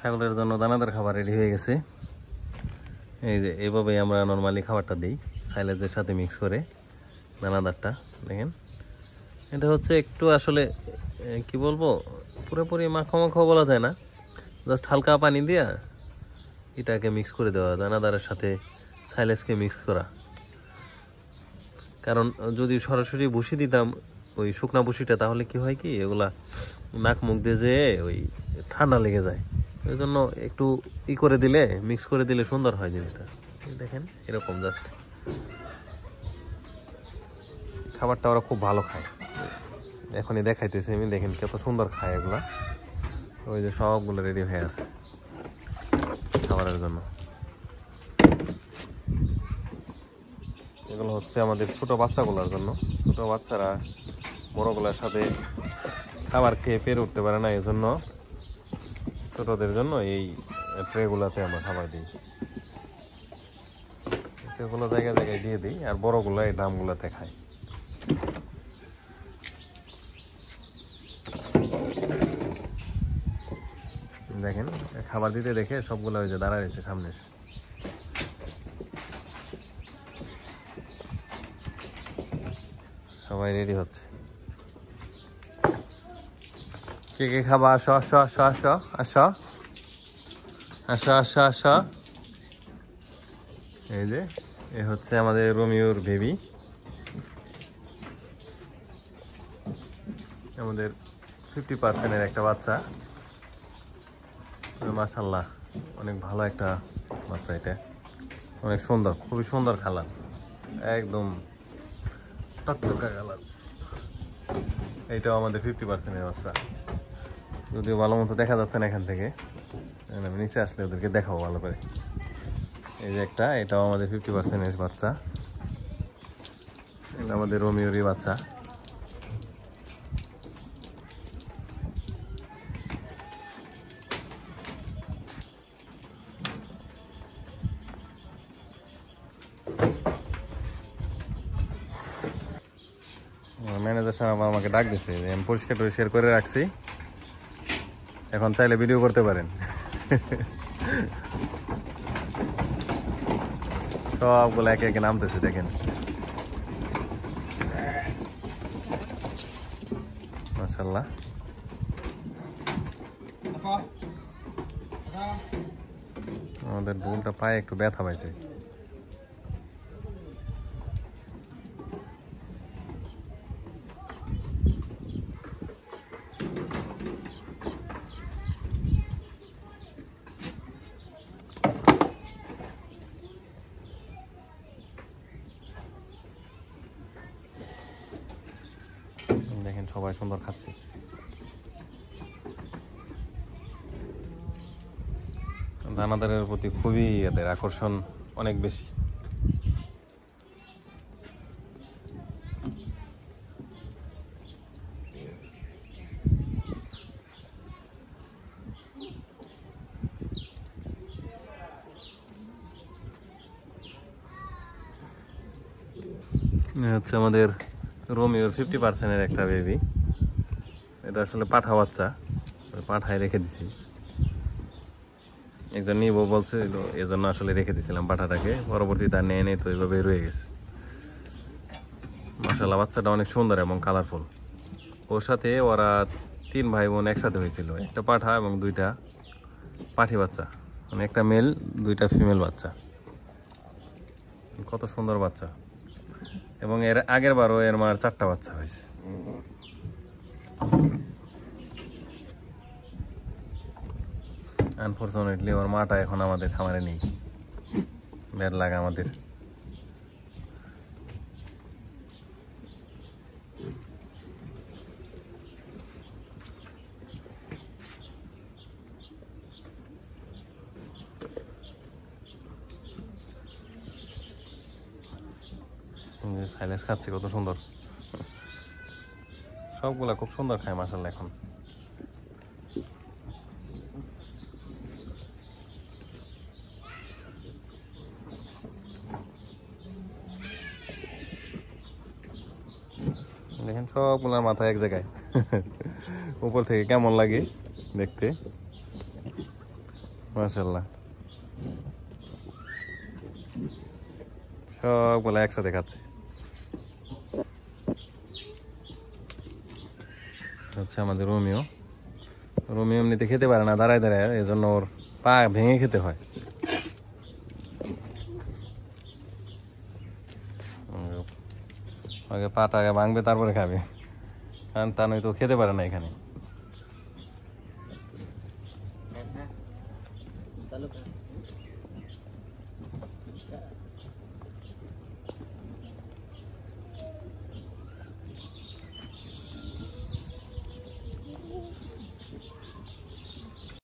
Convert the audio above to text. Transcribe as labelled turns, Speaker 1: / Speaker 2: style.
Speaker 1: ছাগলের জন্য দানাদার খাবার রেডি হয়ে গেছে। এই যে এইভাবেই আমরা নর্মালি খাবারটা দিই সাইলেজের সাথে মিক্স করে দানাদারটা। দেখেন এটা হচ্ছে একটু আসলে কি বলবো, পুরোপুরি মাখো মাখো বলা যায় না, জাস্ট হালকা পানি দিয়া এটাকে মিক্স করে দেওয়া, দানাদারের সাথে সাইলেজকে মিক্স করা। কারণ যদি সরাসরি ভুসি দিতাম ওই শুকনা ভুসিটা, তাহলে কি হয় কি এগুলা নাক মুখ দিয়ে যেয়ে ওই ঠান্ডা লেগে যায়। ওই জন্য একটু করে দিলে, মিক্স করে দিলে সুন্দর হয় জিনিসটা। দেখেন এরকম জাস্ট খাবারটা ওরা খুব ভালো খায়। এখনই দেখাইতেছি আমি, দেখেন কত সুন্দর খায় এগুলা। ওই যে সবগুলো রেডি হয়ে আছে খাবারের জন্য। এগুলো হচ্ছে আমাদের ছোট বাচ্চাগুলোর জন্য। ছোট বাচ্চারা বড়গুলোর সাথে খাবার খেয়ে পেরে উঠতে পারে না, এই জন্য ছোটদের জন্য এই ট্রেগুলাতে আমরা খাবার দিই। এগুলো জায়গায় জায়গায় দিয়ে দিই, আর বড়গুলো এই ড্রামগুলোতে খায়। দেখেন খাবার দিতে দেখে সবগুলো ওই যে দাঁড়ায় রয়েছে সামনে। সবাই রেডি হচ্ছে। কে কে খাবা? আসো আসো আসো আসো আসো আসো আসো আসো। এই যে এ হচ্ছে আমাদের রোমিওর বেবি, আমাদের 50% একটা বাচ্চা। মাশাআল্লাহ অনেক ভালো একটা বাচ্চা, এটা অনেক সুন্দর, খুবই সুন্দর কালার, একদম টকটকা কালার। এইটাও আমাদের 50% বাচ্চা, যদিও ভালো মতো দেখা যাচ্ছে না এখান থেকে, আমি নিচে আসলে ওদেরকে দেখাবো ভালো করে। এই যে একটা, এটাও আমাদের 50% বাচ্চা, এটা আমাদের রোমিওরই বাচ্চা। ম্যানেজার সাহেব আমাকে ডাক দিছে যে আমি পরিষ্কার টরিষ্কার করে রাখছি, এখন চাইলে ভিডিও করতে পারেন। সবগুলো একে একে নামতেছে, দেখেন মাশাআল্লাহ। আমাদের বোনটা পায়ে একটু ব্যথা পাইছে। দেখেন সবাই সুন্দর খাচ্ছে। দানাদারের প্রতি খুবই এদের আকর্ষণ অনেক বেশি। হচ্ছে আমাদের রোমিওর 50% একটা বেবি, এটা আসলে পাঠা বাচ্চা, পাঠায় রেখে দিছি। একজন নিব বলছে, এজন্য আসলে রেখে দিয়েছিলাম পাঠাটাকে, পরবর্তীতে আর নেই তো এইভাবে রয়ে গেছে। মাশাআল্লাহ বাচ্চাটা অনেক সুন্দর এবং কালারফুল। ওর সাথে ওরা 3 ভাই বোন একসাথে হয়েছিল, একটা পাঠা এবং 2টা পাঠি বাচ্চা, মানে একটা মেল 2টা ফিমেল বাচ্চা। কত সুন্দর বাচ্চা, এবং এর আগের বারও এর মার 4টা বাচ্চা হয়েছে। আনফরচুনেটলি ওর মাটা এখন আমাদের খামারে নেই, ব্যাড লাগে আমাদের। সাইলেন্স খাচ্ছে কত সুন্দর, সবগুলা খুব সুন্দর খায় মাশাআল্লাহ। এখন দেখেন সবগুলার মাথা এক জায়গায়, উপর থেকে কেমন লাগে দেখতে। মাশাআল্লাহ, সবগুলো একসাথে খাচ্ছে। হচ্ছে আমাদের রোমিও। রোমিও এমনিতে খেতে পারে না দাঁড়ায় দাঁড়ায়, এই জন্য ওর পা ভেঙে খেতে হয়। আগে পাটা আগে ভাঙবে তারপরে খাবে, কারণ তা নয়তো খেতে পারে না এখানে।